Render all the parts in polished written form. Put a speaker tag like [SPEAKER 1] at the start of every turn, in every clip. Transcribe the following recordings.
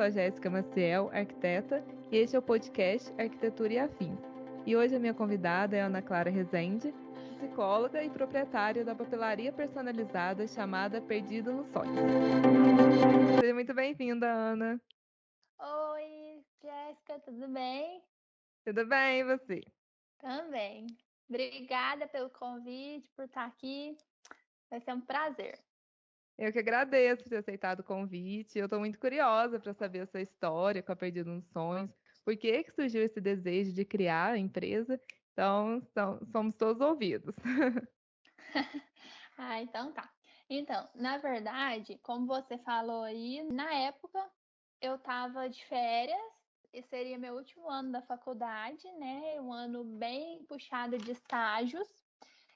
[SPEAKER 1] sou a Jéssica Maciel, arquiteta, e este é o podcast Arquitetura e Afins. E hoje a minha convidada é a Ana Clara Rezende, psicóloga e proprietária da papelaria personalizada chamada Perdido nos Sonhos. Seja muito bem-vinda, Ana.
[SPEAKER 2] Oi, Jéssica, tudo bem?
[SPEAKER 1] Tudo bem, e você?
[SPEAKER 2] Também. Obrigada pelo convite, por estar aqui. Vai ser um prazer.
[SPEAKER 1] Eu que agradeço por ter aceitado o convite. Eu estou muito curiosa para saber a sua história com a Perdido nos Sonhos. Por que que surgiu esse desejo de criar a empresa? Então, somos todos ouvidos.
[SPEAKER 2] Então tá. Então, na verdade, como você falou aí, na época eu estava de férias e seria meu último ano da faculdade, né? Um ano bem puxado de estágios.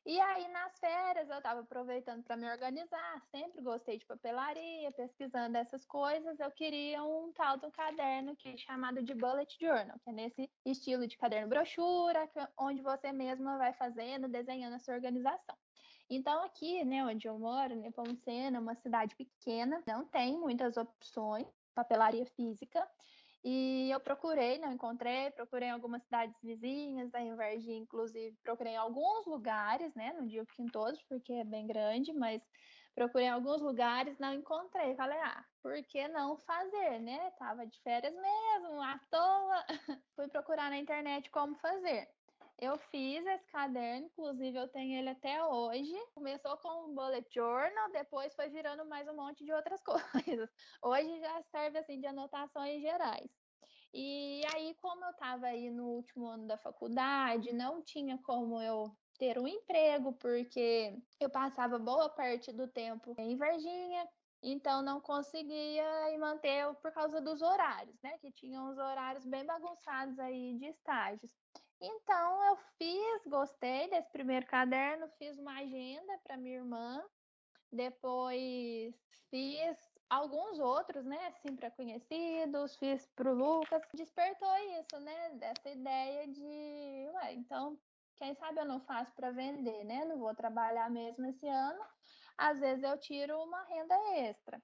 [SPEAKER 2] E aí, nas férias, eu estava aproveitando para me organizar. Sempre gostei de papelaria, pesquisando essas coisas. Eu queria um tal de um caderno que é chamado de Bullet Journal, que é nesse estilo de caderno brochura, onde você mesma vai fazendo, desenhando a sua organização. Então, aqui, né, onde eu moro, Nepomuceno, é uma cidade pequena, não tem muitas opções, papelaria física. E eu procurei, não encontrei, procurei em algumas cidades vizinhas, aí em Varginha, inclusive, procurei em alguns lugares, né? Não digo que em todos, porque é bem grande, mas procurei em alguns lugares, não encontrei. Falei, por que não fazer, né? Tava de férias mesmo, à toa. Fui procurar na internet como fazer. Eu fiz esse caderno, inclusive eu tenho ele até hoje. Começou com um bullet journal, depois foi virando mais um monte de outras coisas. Hoje já serve assim de anotações gerais. E aí, como eu estava aí no último ano da faculdade, não tinha como eu ter um emprego, porque eu passava boa parte do tempo em Varginha, então não conseguia manter por causa dos horários, né? Que tinham os horários bem bagunçados aí de estágios. Então eu gostei desse primeiro caderno, fiz uma agenda para minha irmã, depois fiz alguns outros, né, assim, para conhecidos, fiz para o Lucas. Despertou isso, né, dessa ideia de, então, quem sabe eu não faço para vender, né? Não vou trabalhar mesmo esse ano. Às vezes eu tiro uma renda extra.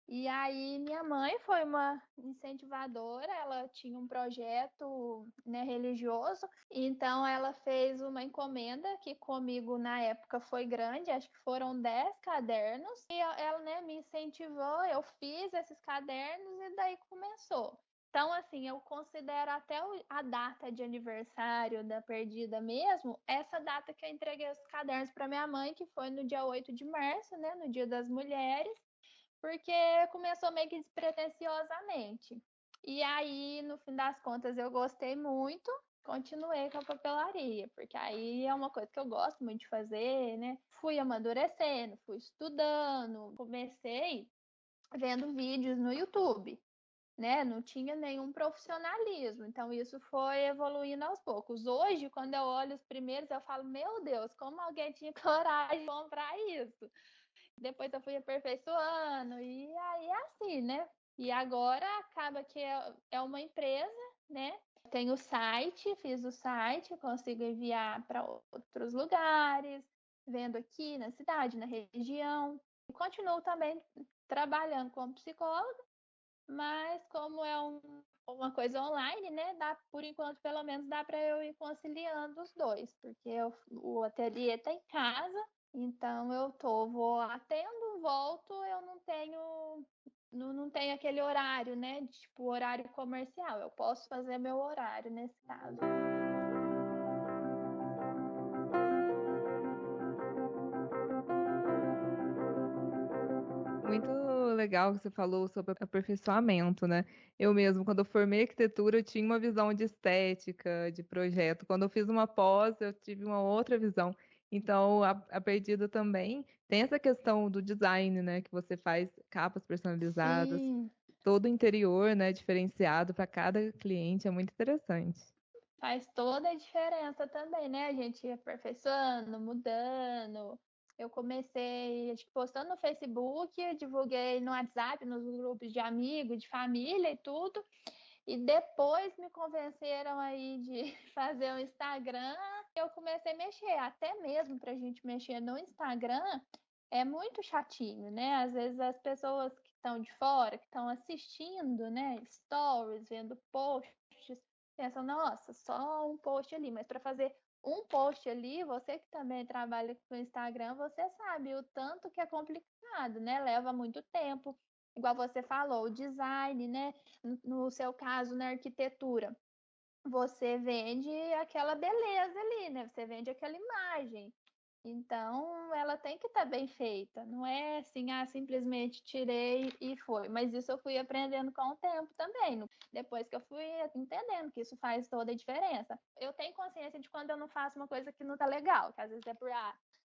[SPEAKER 2] E aí minha mãe foi uma incentivadora, ela tinha um projeto, né, religioso, então ela fez uma encomenda que comigo na época foi grande, acho que foram 10 cadernos, e ela, né, me incentivou, eu fiz esses cadernos e daí começou. Então, assim, eu considero até a data de aniversário da Perdida mesmo, essa data que eu entreguei os cadernos para minha mãe, que foi no dia 8 de março, né, no Dia das Mulheres, porque começou meio que despretensiosamente. E aí, no fim das contas, eu gostei muito, continuei com a papelaria, porque aí é uma coisa que eu gosto muito de fazer, né? Fui amadurecendo, fui estudando, comecei vendo vídeos no YouTube, né? Não tinha nenhum profissionalismo, então isso foi evoluindo aos poucos. Hoje, quando eu olho os primeiros, eu falo, meu Deus, como alguém tinha coragem de comprar isso? Depois eu fui aperfeiçoando, e aí é assim, né? E agora acaba que é uma empresa, né? Tenho o site, fiz o site, consigo enviar para outros lugares, vendo aqui na cidade, na região. E continuo também trabalhando como psicóloga, mas como é uma coisa online, né? Dá, por enquanto, pelo menos, dá para eu ir conciliando os dois, porque o ateliê está em casa, então vou atendo, volto, eu não tenho aquele horário, né? Tipo, horário comercial. Eu posso fazer meu horário nesse caso.
[SPEAKER 1] Muito legal que você falou sobre aperfeiçoamento, né? Eu mesmo, quando eu formei arquitetura, eu tinha uma visão de estética, de projeto. Quando eu fiz uma pós, eu tive uma outra visão. Então, a Perdida também tem essa questão do design, né? Que você faz capas personalizadas,
[SPEAKER 2] Sim,
[SPEAKER 1] todo o interior, né? Diferenciado para cada cliente, é muito interessante.
[SPEAKER 2] faz toda a diferença também, né? A gente ir aperfeiçoando, mudando. Eu comecei, acho que postando no Facebook, divulguei no WhatsApp, nos grupos de amigos, de família e tudo. E depois me convenceram aí de fazer o Instagram. Eu comecei a mexer, até mesmo para a gente mexer no Instagram. é muito chatinho, né? Às vezes as pessoas que estão de fora, que estão assistindo, né, stories, vendo posts, pensam, nossa, só um post ali, mas para fazer um post ali, você que também trabalha com o Instagram, você sabe o tanto que é complicado, né? Leva muito tempo. Igual você falou, o design, né? No seu caso, na arquitetura, você vende aquela beleza ali, né? Você vende aquela imagem. Então, ela tem que estar bem feita. Não é assim, simplesmente tirei e foi. Mas isso eu fui aprendendo com o tempo também. Depois que eu fui entendendo que isso faz toda a diferença. Eu tenho consciência de quando eu não faço uma coisa que não tá legal, que às vezes é por,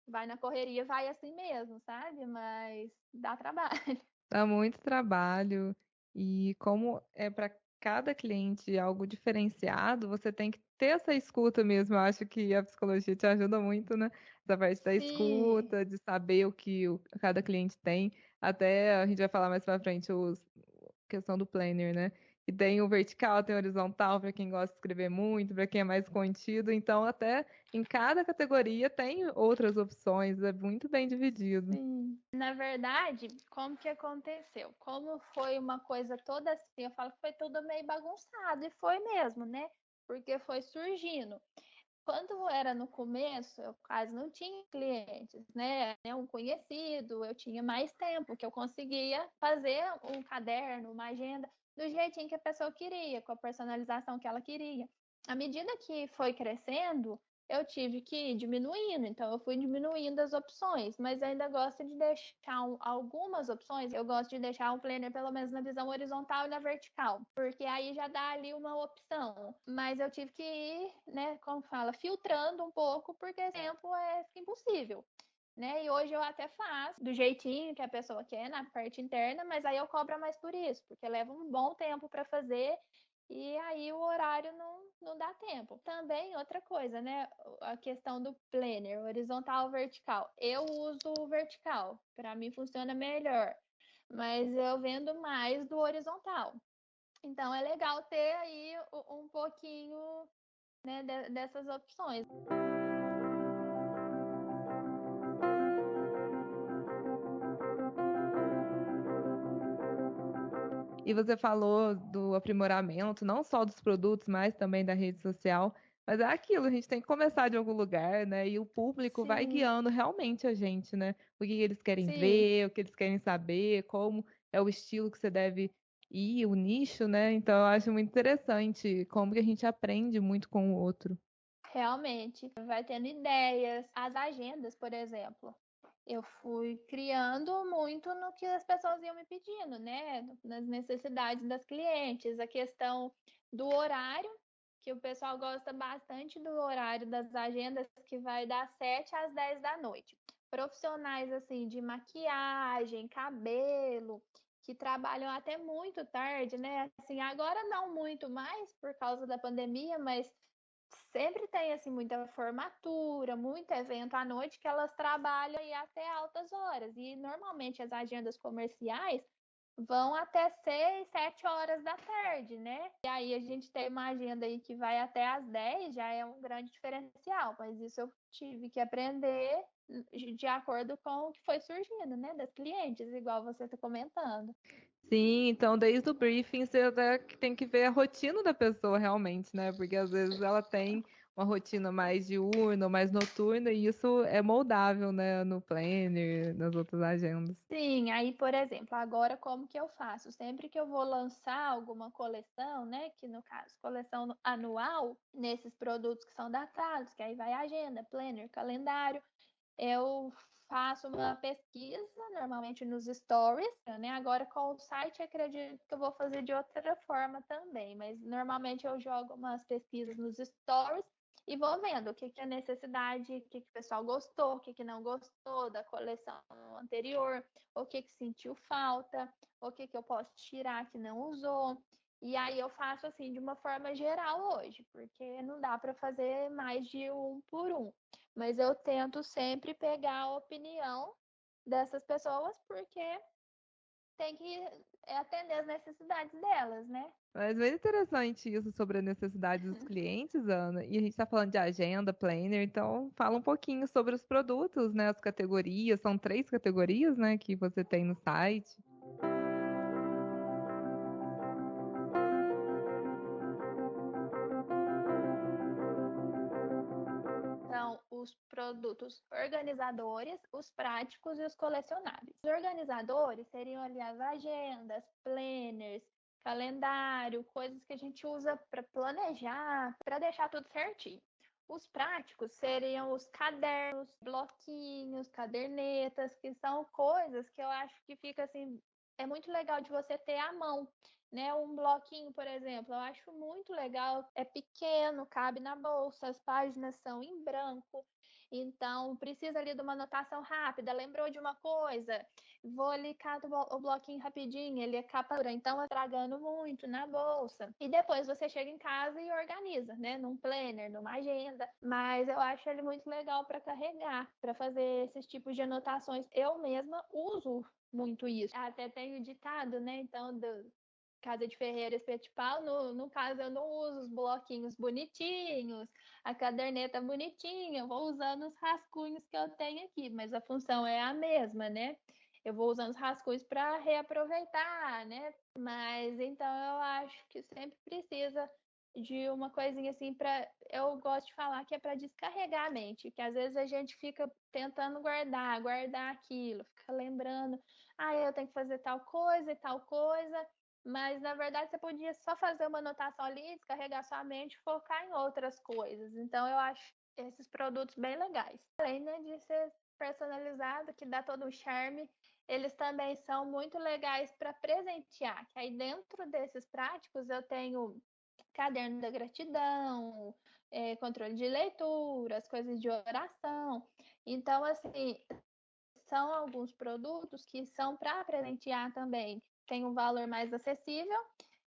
[SPEAKER 2] vai na correria, vai assim mesmo, sabe? Mas dá trabalho.
[SPEAKER 1] Dá muito trabalho e como é para cada cliente algo diferenciado, você tem que ter essa escuta mesmo. Eu acho que a psicologia te ajuda muito, né? Essa parte da
[SPEAKER 2] Sim,
[SPEAKER 1] escuta, de saber o que cada cliente tem. Até a gente vai falar mais para frente questão do planner, né? E tem o vertical, tem o horizontal para quem gosta de escrever muito, para quem é mais contido. Então, até em cada categoria tem outras opções, é muito bem dividido.
[SPEAKER 2] sim. Na verdade, como que aconteceu? Como foi uma coisa toda assim, eu falo que foi tudo meio bagunçado, e foi mesmo, né? Porque foi surgindo. Quando era no começo, eu quase não tinha clientes, né? Um conhecido, eu tinha mais tempo, que eu conseguia fazer um caderno, uma agenda, do jeitinho que a pessoa queria, com a personalização que ela queria. À medida que foi crescendo, eu tive que ir diminuindo, então eu fui diminuindo as opções, mas ainda gosto de deixar algumas opções, eu gosto de deixar um planner pelo menos na visão horizontal e na vertical, porque aí já dá ali uma opção, mas eu tive que ir, né, como fala, filtrando um pouco, porque tempo fica impossível. Né? E hoje eu até faço do jeitinho que a pessoa quer na parte interna, mas aí eu cobro mais por isso, porque leva um bom tempo para fazer e aí o horário não dá tempo. Também outra coisa, né? A questão do planner, horizontal ou vertical. Eu uso o vertical, para mim funciona melhor, mas eu vendo mais do horizontal. Então é legal ter aí um pouquinho, né, dessas opções.
[SPEAKER 1] E você falou do aprimoramento, não só dos produtos, mas também da rede social. Mas é aquilo, a gente tem que começar de algum lugar, né? E o público vai
[SPEAKER 2] Sim,
[SPEAKER 1] guiando realmente a gente, né? O que eles querem
[SPEAKER 2] sim.
[SPEAKER 1] ver, o que eles querem saber, como é o estilo que você deve ir, o nicho, né? Então eu acho muito interessante como que a gente aprende muito com o outro.
[SPEAKER 2] Realmente, vai tendo ideias, as agendas, por exemplo. Eu fui criando muito no que as pessoas iam me pedindo, né? Nas necessidades das clientes, a questão do horário, que o pessoal gosta bastante do horário das agendas, que vai das 7 às 10 da noite. Profissionais assim de maquiagem, cabelo, que trabalham até muito tarde, né? Assim, agora não muito mais por causa da pandemia, mas sempre tem assim muita formatura, muito evento à noite que elas trabalham e até altas horas. E normalmente as agendas comerciais vão até 6, 7 horas da tarde, né? E aí a gente tem uma agenda aí que vai até às 10, já é um grande diferencial, mas isso eu tive que aprender de acordo com o que foi surgindo, né, das clientes, igual você está comentando.
[SPEAKER 1] Sim, então desde o briefing você até que tem que ver a rotina da pessoa realmente, né? Porque às vezes ela tem uma rotina mais diurna, ou mais noturna, e isso é moldável, né? No planner, nas outras agendas.
[SPEAKER 2] Sim, aí, por exemplo, agora como que eu faço? Sempre que eu vou lançar alguma coleção, né, que no caso, coleção anual, nesses produtos que são datados, que aí vai agenda, planner, calendário, eu faço uma pesquisa, normalmente nos stories, né? Agora com o site, acredito que eu vou fazer de outra forma também, mas normalmente eu jogo umas pesquisas nos stories e vou vendo o que que é necessidade, o que que o pessoal gostou, o que que não gostou da coleção anterior, o que que sentiu falta, o que que eu posso tirar que não usou. E aí eu faço assim de uma forma geral hoje, porque não dá para fazer mais de um por um. Mas eu tento sempre pegar a opinião dessas pessoas, porque tem que é atender as necessidades delas, né?
[SPEAKER 1] Mas bem interessante isso sobre a necessidade dos clientes, Ana. E a gente está falando de agenda, planner, então fala um pouquinho sobre os produtos, né? As categorias, são 3 categorias, né, que você tem no site.
[SPEAKER 2] São os produtos organizadores, os práticos e os colecionáveis. Os organizadores seriam ali as agendas, planners, calendário, coisas que a gente usa para planejar, para deixar tudo certinho. Os práticos seriam os cadernos, bloquinhos, cadernetas, que são coisas que eu acho que fica assim, é muito legal de você ter à mão, né? Um bloquinho, por exemplo, eu acho muito legal, é pequeno, cabe na bolsa, as páginas são em branco, então precisa ali de uma anotação rápida, lembrou de uma coisa, vou ali cato o bloquinho rapidinho, ele é capa dura, então estragando muito na bolsa. E depois você chega em casa e organiza, né? Num planner, numa agenda, mas eu acho ele muito legal para carregar, para fazer esses tipos de anotações. Eu mesma uso muito isso. Até tenho ditado, né? Então, Casa de Ferreira, Espeto de Pau, no caso eu não uso os bloquinhos bonitinhos, a caderneta bonitinha, eu vou usando os rascunhos que eu tenho aqui, mas a função é a mesma, né? Eu vou usando os rascunhos para reaproveitar, né? Mas então eu acho que sempre precisa de uma coisinha assim para, eu gosto de falar que é para descarregar a mente, que às vezes a gente fica tentando guardar aquilo, fica lembrando, ah, eu tenho que fazer tal coisa e tal coisa, mas na verdade você podia só fazer uma anotação ali, descarregar sua mente e focar em outras coisas. Então eu acho esses produtos bem legais. Além, né, de ser personalizado, que dá todo um charme, eles também são muito legais para presentear. Que aí dentro desses práticos eu tenho caderno da gratidão, controle de leitura, as coisas de oração. Então, assim, são alguns produtos que são para presentear também. Tem um valor mais acessível,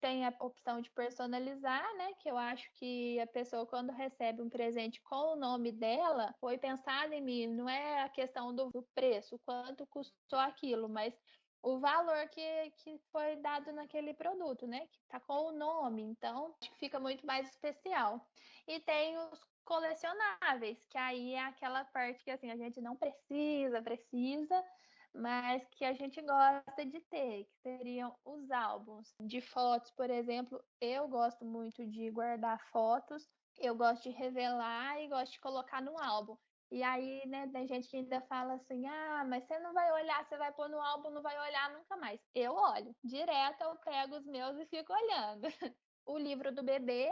[SPEAKER 2] tem a opção de personalizar, né? Que eu acho que a pessoa, quando recebe um presente com o nome dela, foi pensado em mim. Não é a questão do preço, quanto custou aquilo, mas o valor que foi dado naquele produto, né? Que tá com o nome. Então, acho que fica muito mais especial. E tem os colecionáveis, que aí é aquela parte que assim a gente não precisa, mas que a gente gosta de ter, que seriam os álbuns de fotos, por exemplo. Eu gosto muito de guardar fotos, eu gosto de revelar e gosto de colocar no álbum. E aí, né, tem gente que ainda fala assim: ah, mas você não vai olhar, você vai pôr no álbum, não vai olhar nunca mais. Eu olho, direto eu pego os meus e fico olhando. O livro do bebê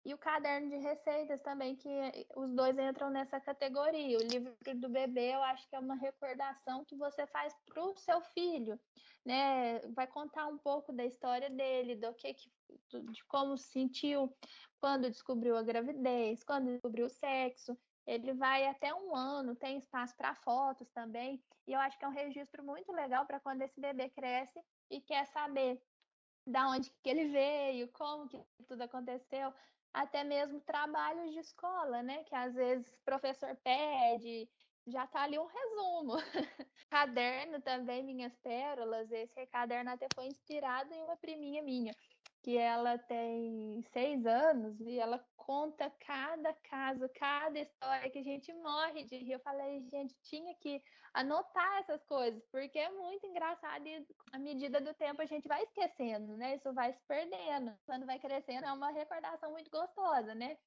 [SPEAKER 2] e o caderno de receitas também, que os dois entram nessa categoria. O livro do bebê, eu acho que é uma recordação que você faz para o seu filho, né? Vai contar um pouco da história dele, de como se sentiu quando descobriu a gravidez, quando descobriu o sexo. Ele vai até 1 ano, tem espaço para fotos também. E eu acho que é um registro muito legal para quando esse bebê cresce e quer saber da onde que ele veio, como que tudo aconteceu, até mesmo trabalhos de escola, né? Que às vezes o professor pede, já tá ali um resumo. Caderno também, Minhas Pérolas, esse caderno até foi inspirado em uma priminha minha, que ela tem 6 anos e ela conta cada caso, cada história que a gente morre de rir. Eu falei, gente, tinha que anotar essas coisas, porque é muito engraçado e à medida do tempo a gente vai esquecendo, né? Isso vai se perdendo. Quando vai crescendo, é uma recordação muito gostosa, né?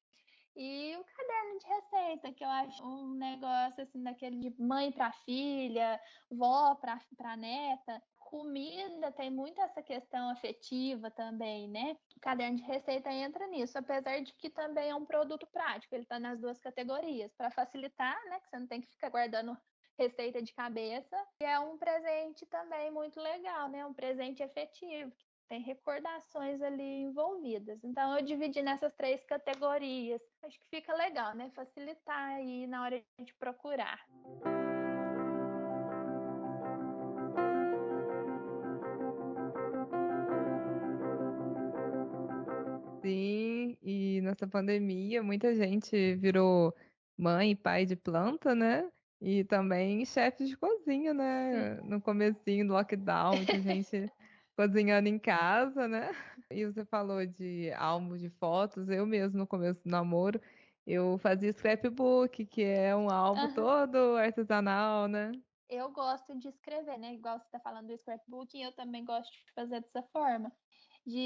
[SPEAKER 2] E o caderno de receita, que eu acho um negócio assim, daquele de mãe para filha, vó para neta. Comida tem muito essa questão afetiva também, né? O caderno de receita entra nisso, apesar de que também é um produto prático, ele está nas duas categorias, para facilitar, né? Que você não tem que ficar guardando receita de cabeça. E é um presente também muito legal, né? Um presente efetivo, tem recordações ali envolvidas. Então, eu dividi nessas 3 categorias. Acho que fica legal, né? Facilitar aí na hora de procurar.
[SPEAKER 1] Sim, e nessa pandemia muita gente virou mãe e pai de planta, né? E também chefe de cozinha,
[SPEAKER 2] Sim.
[SPEAKER 1] né? No comecinho do lockdown, muita gente cozinhando em casa, né? E você falou de álbum de fotos. Eu mesmo, no começo do namoro, eu fazia scrapbook, que é um álbum
[SPEAKER 2] Aham.
[SPEAKER 1] todo artesanal, né?
[SPEAKER 2] Eu gosto de escrever, né? Igual você tá falando do scrapbooking, eu também gosto de fazer dessa forma. De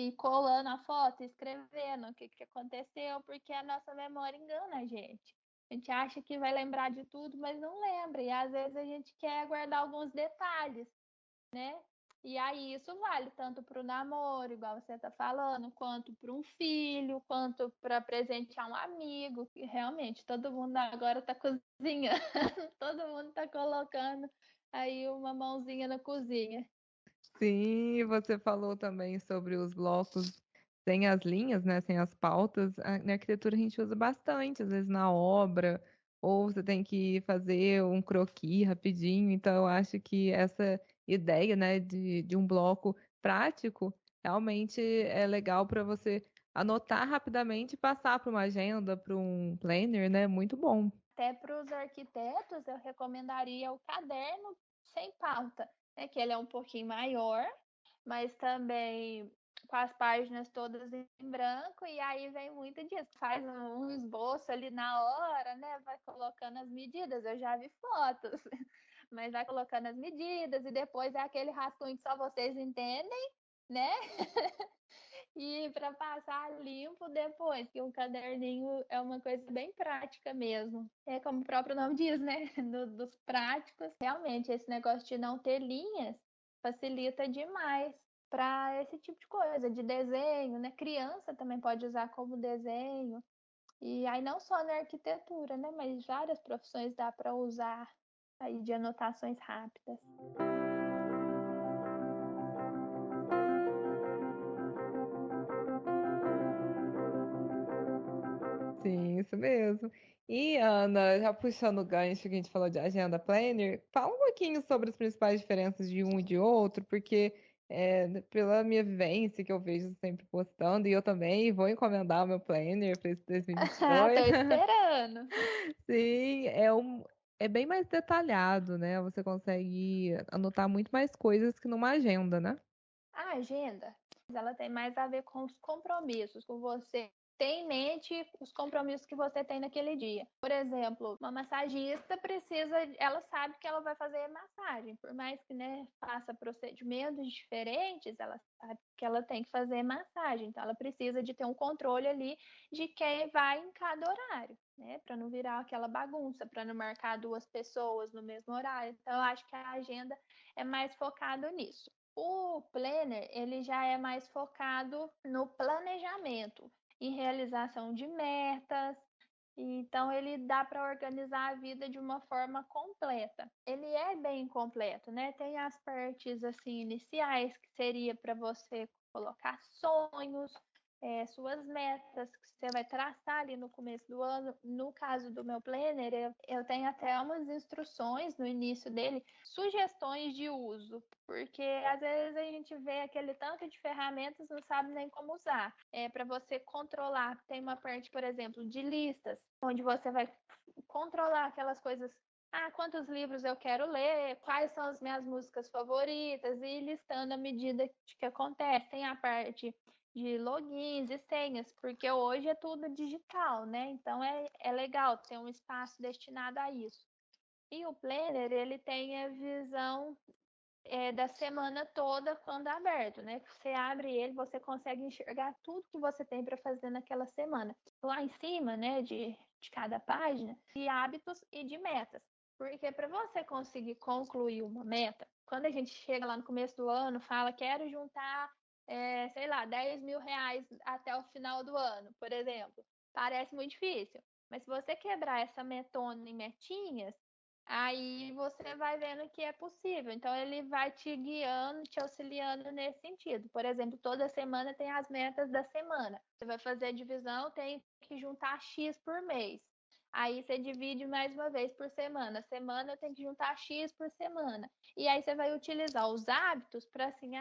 [SPEAKER 2] ir colando a foto, escrevendo o que que aconteceu, porque a nossa memória engana a gente. A gente acha que vai lembrar de tudo, mas não lembra. E às vezes a gente quer guardar alguns detalhes, né? E aí isso vale tanto para o namoro, igual você está falando, quanto para um filho, quanto para presentear um amigo. Que realmente todo mundo agora está cozinhando, todo mundo está colocando aí uma mãozinha na cozinha.
[SPEAKER 1] Sim, você falou também sobre os blocos sem as linhas, né? Sem as pautas. Na arquitetura a gente usa bastante, às vezes na obra, ou você tem que fazer um croquis rapidinho. Então, eu acho que essa ideia, né, de um bloco prático realmente é legal para você anotar rapidamente e passar para uma agenda, para um planner, né? Muito bom.
[SPEAKER 2] Até para os arquitetos, eu recomendaria o caderno sem pauta, né? Que ele é um pouquinho maior, mas também com as páginas todas em branco, e aí vem muito disso. Faz um esboço ali na hora, né? Vai colocando as medidas. Eu já vi fotos, mas vai colocando as medidas, e depois é aquele rascunho que só vocês entendem, né? E para passar limpo depois, que o caderninho é uma coisa bem prática mesmo. É como o próprio nome diz, né? Dos práticos. Realmente, esse negócio de não ter linhas facilita demais para esse tipo de coisa, de desenho, né? Criança também pode usar como desenho. E aí não só na arquitetura, né? Mas várias profissões dá para usar aí de anotações rápidas.
[SPEAKER 1] Sim, isso mesmo. E Ana, já puxando o gancho que a gente falou de agenda planner, fala um pouquinho sobre as principais diferenças de um e de outro, porque pela minha vivência que eu vejo sempre postando, e eu também vou encomendar o meu planner para esse
[SPEAKER 2] Tô
[SPEAKER 1] 2022.
[SPEAKER 2] esperando.
[SPEAKER 1] Sim, é bem mais detalhado, né? Você consegue anotar muito mais coisas que numa agenda, né?
[SPEAKER 2] A agenda, ela tem mais a ver com os compromissos, com você ter em mente os compromissos que você tem naquele dia. Por exemplo, uma massagista precisa, ela sabe que ela vai fazer massagem, por mais que, né, faça procedimentos diferentes, ela sabe que ela tem que fazer massagem, então ela precisa de ter um controle ali de quem vai em cada horário, né, para não virar aquela bagunça, para não marcar duas pessoas no mesmo horário. Então, eu acho que a agenda é mais focado nisso. O planner, ele já é mais focado no planejamento, em realização de metas, então ele dá para organizar a vida de uma forma completa. Ele é bem completo, né? Tem as partes assim iniciais, que seria para você colocar sonhos, suas metas que você vai traçar ali no começo do ano. No caso do meu planner, eu tenho até umas instruções no início dele, sugestões de uso, porque às vezes a gente vê aquele tanto de ferramentas e não sabe nem como usar. Para você controlar, tem uma parte, por exemplo, de listas, onde você vai controlar aquelas coisas. Ah, quantos livros eu quero ler, quais são as minhas músicas favoritas, e listando à medida que acontece. Tem a parte de logins e senhas, porque hoje é tudo digital, né? Então é legal ter um espaço destinado a isso. E o planner, ele tem a visão da semana toda quando aberto, né? Você abre ele, você consegue enxergar tudo que você tem para fazer naquela semana. Lá em cima, né, de cada página, de hábitos e de metas. Porque para você conseguir concluir uma meta, quando a gente chega lá no começo do ano, fala, quero juntar, sei lá, 10 mil reais até o final do ano, por exemplo. Parece muito difícil. Mas se você quebrar essa metona em metinhas, aí você vai vendo que é possível. Então, ele vai te guiando, te auxiliando nesse sentido. Por exemplo, toda semana tem as metas da semana. Você vai fazer a divisão, tem que juntar X por mês. Aí você divide mais uma vez por semana. Semana eu tenho que juntar X por semana. E aí você vai utilizar os hábitos para assim,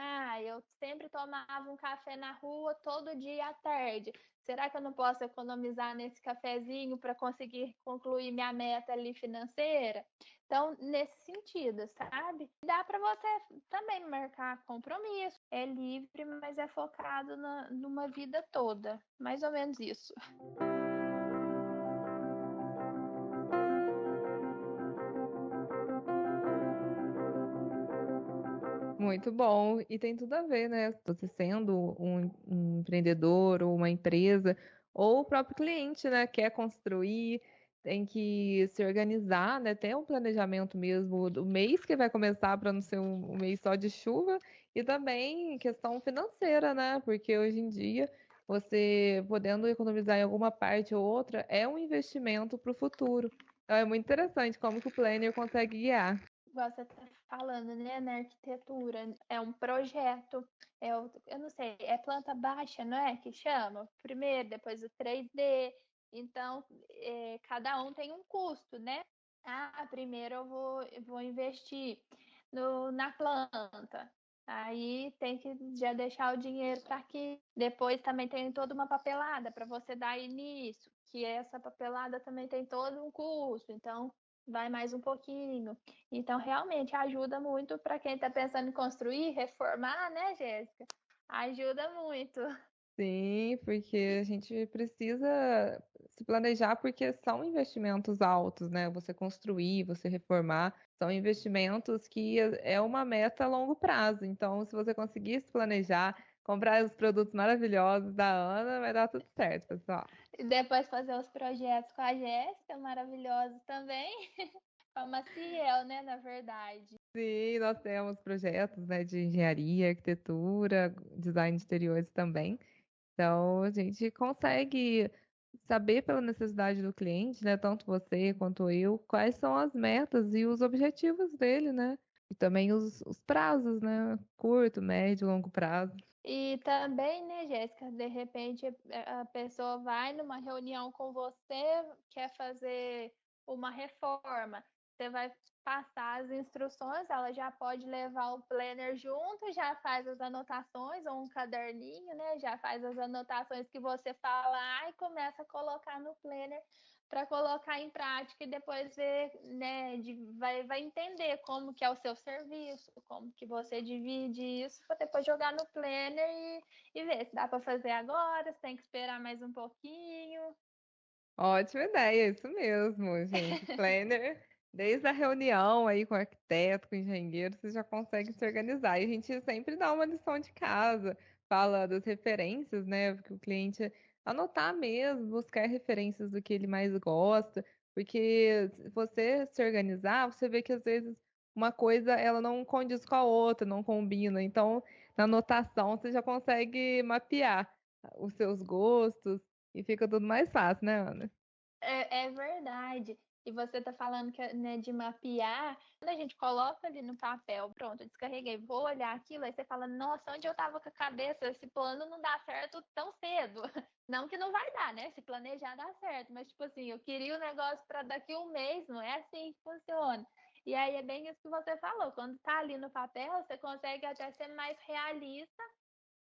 [SPEAKER 2] eu sempre tomava um café na rua todo dia à tarde. Será que eu não posso economizar nesse cafezinho para conseguir concluir minha meta ali financeira? Então, nesse sentido, sabe? Dá para você também marcar compromisso. É livre, mas é focado numa vida toda. Mais ou menos isso.
[SPEAKER 1] Muito bom. E tem tudo a ver, né? Você sendo um empreendedor ou uma empresa, ou o próprio cliente, né? Quer construir, tem que se organizar, né? Ter um planejamento mesmo do mês que vai começar para não ser um mês só de chuva, e também questão financeira, né? Porque hoje em dia, você podendo economizar em alguma parte ou outra, é um investimento para o futuro. Então é muito interessante como que o planner consegue guiar.
[SPEAKER 2] Você está falando, né, na arquitetura, é um projeto, eu não sei, é planta baixa, não é? Que chama? Primeiro, depois o 3D. Então, cada um tem um custo, né? Primeiro eu vou investir na planta. Aí tem que já deixar o dinheiro para aqui. Depois também tem toda uma papelada para você dar início, que essa papelada também tem todo um custo. Então, vai mais um pouquinho. Então, realmente ajuda muito para quem está pensando em construir, reformar, né, Jéssica? Ajuda muito.
[SPEAKER 1] Sim, porque a gente precisa se planejar, porque são investimentos altos, né? Você construir, você reformar, são investimentos que é uma meta a longo prazo. Então, se você conseguir se planejar, comprar os produtos maravilhosos da Ana, vai dar tudo certo, pessoal.
[SPEAKER 2] E depois fazer os projetos com a Jéssica, maravilhosos também. Com a Maciel, né, na verdade.
[SPEAKER 1] Sim, nós temos projetos, né, de engenharia, arquitetura, design de interiores também. Então, a gente consegue saber pela necessidade do cliente, né, tanto você quanto eu, quais são as metas e os objetivos dele, né? E também os prazos, né? Curto, médio, longo prazo.
[SPEAKER 2] E também, né, Jéssica, de repente a pessoa vai numa reunião com você, quer fazer uma reforma. Você vai passar as instruções, ela já pode levar o planner junto, já faz as anotações, ou um caderninho, né? Já faz as anotações que você falar e começa a colocar no planner para colocar em prática e depois ver, né, vai entender como que é o seu serviço, como que você divide isso, para depois jogar no planner e ver se dá para fazer agora, se tem que esperar mais um pouquinho.
[SPEAKER 1] Ótima ideia, isso mesmo, gente. Planner, desde a reunião aí com o arquiteto, com o engenheiro, você já consegue se organizar. E a gente sempre dá uma lição de casa, fala das referências, né? Porque o cliente anotar mesmo, buscar referências do que ele mais gosta, porque se você se organizar, você vê que às vezes uma coisa ela não condiz com a outra, não combina. Então, na anotação, você já consegue mapear os seus gostos e fica tudo mais fácil, né, Ana?
[SPEAKER 2] É verdade. E você tá falando que, né, de mapear, quando a gente coloca ali no papel, pronto, eu descarreguei, vou olhar aquilo, aí você fala, nossa, onde eu tava com a cabeça? Esse plano não dá certo tão cedo. Não que não vai dar, né? Se planejar dá certo, mas tipo assim, eu queria o negócio para daqui um mês, não é assim que funciona. E aí é bem isso que você falou, quando tá ali no papel, você consegue até ser mais realista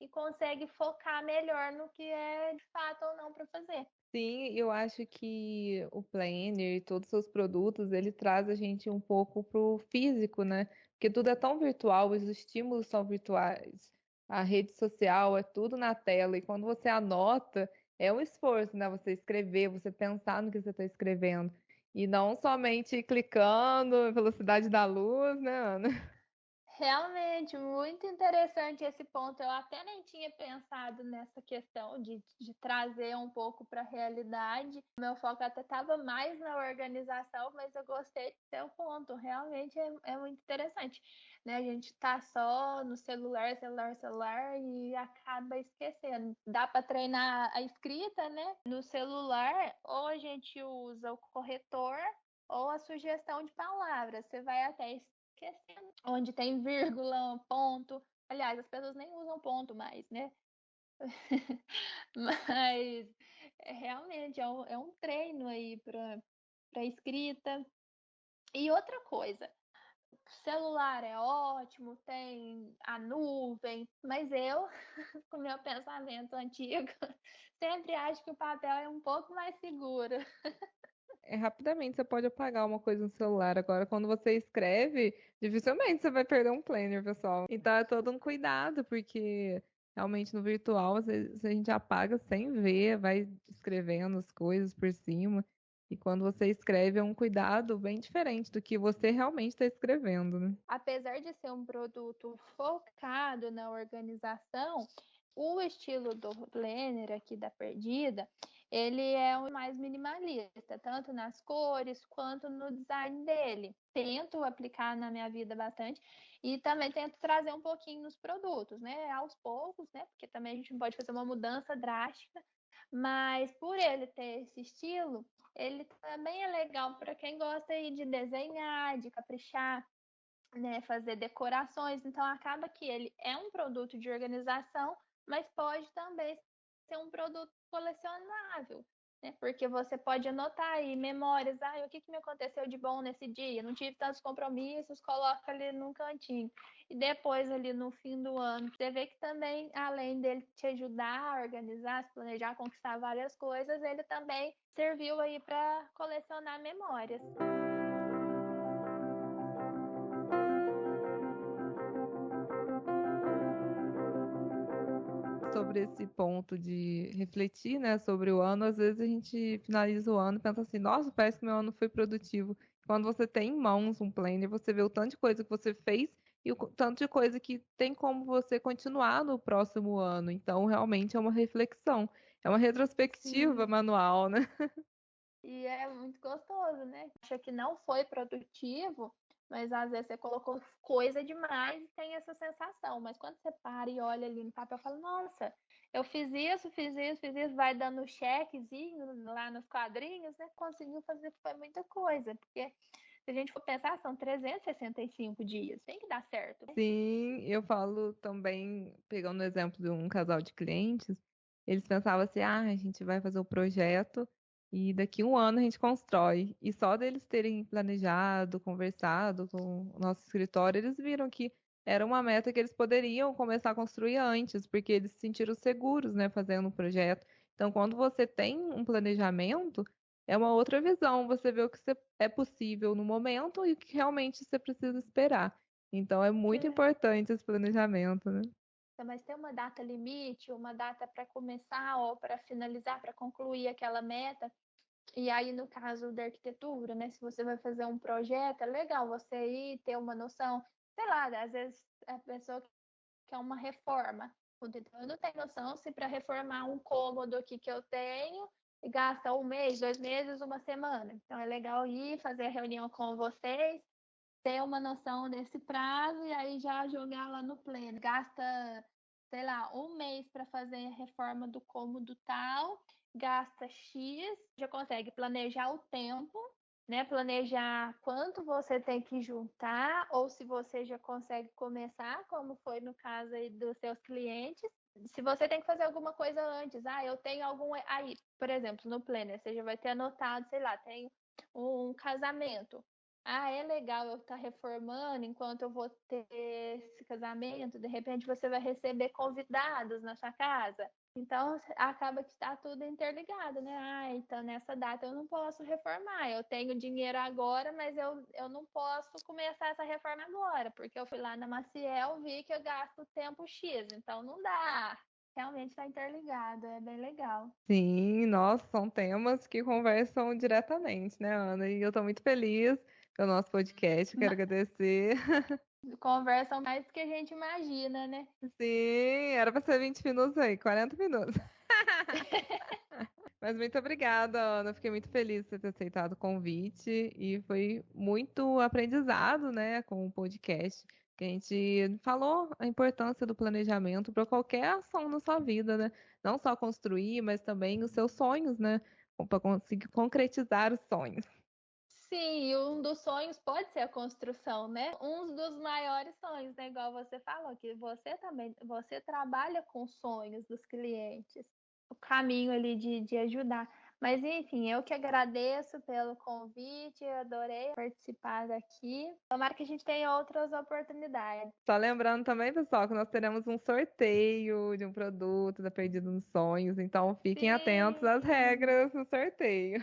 [SPEAKER 2] e consegue focar melhor no que é de fato ou não para fazer.
[SPEAKER 1] Sim, eu acho que o Planner e todos os seus produtos, ele traz a gente um pouco pro físico, né? Porque tudo é tão virtual, os estímulos são virtuais, a rede social é tudo na tela, e quando você anota, é um esforço, né? Você escrever, você pensar no que você está escrevendo, e não somente clicando, velocidade da luz, né, Ana?
[SPEAKER 2] Realmente, muito interessante esse ponto. Eu até nem tinha pensado nessa questão de trazer um pouco para a realidade. Meu foco até estava mais na organização, mas eu gostei do seu ponto. Realmente é muito interessante. Né? A gente está só no celular, celular, celular e acaba esquecendo. Dá para treinar a escrita, né? No celular, ou a gente usa o corretor ou a sugestão de palavras. Você vai até esquecendo onde tem vírgula, ponto. Aliás, as pessoas nem usam ponto mais, né? Mas realmente é um treino aí para escrita. E outra coisa, celular é ótimo, tem a nuvem, mas eu, com meu pensamento antigo, sempre acho que o papel é um pouco mais seguro.
[SPEAKER 1] Rapidamente você pode apagar uma coisa no celular. Agora, quando você escreve, dificilmente você vai perder um planner, pessoal. Então é todo um cuidado, porque realmente no virtual, às vezes a gente apaga sem ver, vai escrevendo as coisas por cima. E quando você escreve, é um cuidado bem diferente do que você realmente está escrevendo, né?
[SPEAKER 2] Apesar de ser um produto focado na organização, o estilo do planner aqui da Perdida, ele é o mais minimalista, tanto nas cores quanto no design dele. Tento aplicar na minha vida bastante e também tento trazer um pouquinho nos produtos, né? Aos poucos, né? Porque também a gente não pode fazer uma mudança drástica, mas por ele ter esse estilo, ele também é legal para quem gosta aí de desenhar, de caprichar, né, fazer decorações. Então acaba que ele é um produto de organização, mas pode também ser um produto colecionável, né? Porque você pode anotar aí memórias, o que me aconteceu de bom nesse dia? Não tive tantos compromissos, coloca ali num cantinho. E depois ali no fim do ano, você vê que também, além dele te ajudar a organizar, se planejar, conquistar várias coisas, ele também serviu aí para colecionar memórias.
[SPEAKER 1] Sobre esse ponto de refletir, né, sobre o ano, às vezes a gente finaliza o ano e pensa assim, nossa, parece que meu ano foi produtivo. Quando você tem em mãos um planner, você vê o tanto de coisa que você fez e o tanto de coisa que tem como você continuar no próximo ano. Então, realmente é uma reflexão, é uma retrospectiva
[SPEAKER 2] Sim.
[SPEAKER 1] manual, né?
[SPEAKER 2] E é muito gostoso, né? Acha que não foi produtivo, mas às vezes você colocou coisa demais e tem essa sensação. Mas quando você para e olha ali no papel, fala, nossa, eu fiz isso, fiz isso, fiz isso, vai dando chequezinho lá nos quadrinhos, né? Conseguiu fazer foi muita coisa, porque se a gente for pensar, são 365 dias, tem que dar certo.
[SPEAKER 1] Sim, eu falo também, pegando o exemplo de um casal de clientes, eles pensavam assim, a gente vai fazer o projeto e daqui um ano a gente constrói. E só deles terem planejado, conversado com o nosso escritório, eles viram que era uma meta que eles poderiam começar a construir antes, porque eles se sentiram seguros, né, fazendo o projeto. Então, quando você tem um planejamento, é uma outra visão, você vê o que é possível no momento e o que realmente você precisa esperar. Então é muito
[SPEAKER 2] É.
[SPEAKER 1] importante esse planejamento, né?
[SPEAKER 2] Mas tem uma data limite, uma data para começar ou para finalizar, para concluir aquela meta. E aí, no caso da arquitetura, né? Se você vai fazer um projeto, é legal você ir ter uma noção, sei lá, às vezes a pessoa quer uma reforma. Então, eu não tenho noção se para reformar um cômodo aqui que eu tenho, gasta um mês, 2 meses, uma semana. Então, é legal ir fazer a reunião com vocês, ter uma noção desse prazo e aí já jogar lá no pleno. Gasta, sei lá, um mês para fazer a reforma do cômodo tal, gasta X, já consegue planejar o tempo, né? Planejar quanto você tem que juntar, ou se você já consegue começar, como foi no caso aí dos seus clientes. Se você tem que fazer alguma coisa antes, eu tenho algum. Aí, por exemplo, no planner, você já vai ter anotado, sei lá, tem um casamento. É legal eu estar reformando enquanto eu vou ter esse casamento. De repente você vai receber convidados na sua casa. Então acaba que está tudo interligado, né? Então nessa data eu não posso reformar. Eu tenho dinheiro agora, mas eu não posso começar essa reforma agora, porque eu fui lá na Maciel, vi que eu gasto tempo X, então não dá. Realmente está interligado, é bem legal.
[SPEAKER 1] Sim, nossa, são temas que conversam diretamente, né, Ana? E eu estou muito feliz pelo nosso podcast, quero agradecer.
[SPEAKER 2] Conversam mais do que a gente imagina, né?
[SPEAKER 1] Sim, era para ser 20 minutos aí, 40 minutos. Mas muito obrigada, Ana. Fiquei muito feliz de você ter aceitado o convite e foi muito aprendizado, né, com o podcast, que a gente falou a importância do planejamento para qualquer ação na sua vida, né? Não só construir, mas também os seus sonhos, né? Para conseguir concretizar os sonhos.
[SPEAKER 2] Sim, e um dos sonhos pode ser a construção, né? Um dos maiores sonhos, né? Igual você falou, que você também, você trabalha com sonhos dos clientes, o caminho ali de ajudar. Mas enfim, eu que agradeço pelo convite, eu adorei participar daqui. Tomara que a gente tenha outras oportunidades.
[SPEAKER 1] Só lembrando também, pessoal, que nós teremos um sorteio de um produto da Perdido nos Sonhos, então fiquem atentos às
[SPEAKER 2] Sim!
[SPEAKER 1] regras do sorteio.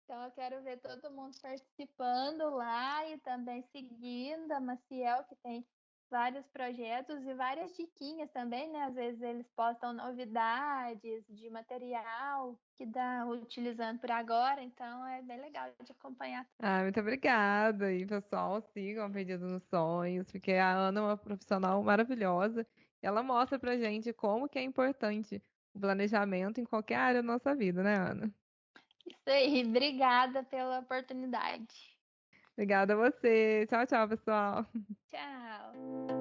[SPEAKER 2] Então eu quero ver todo mundo participando lá e também seguindo a Maciel, que tem vários projetos e várias diquinhas também, né? Às vezes eles postam novidades de material que dá utilizando por agora, então é bem legal de acompanhar.
[SPEAKER 1] Ah, muito obrigada. E, pessoal, sigam Perdido nos Sonhos, porque a Ana é uma profissional maravilhosa. Ela mostra pra gente como que é importante o planejamento em qualquer área da nossa vida, né, Ana?
[SPEAKER 2] Isso aí, obrigada pela oportunidade.
[SPEAKER 1] Obrigada a você. Tchau, tchau, pessoal.
[SPEAKER 2] Tchau!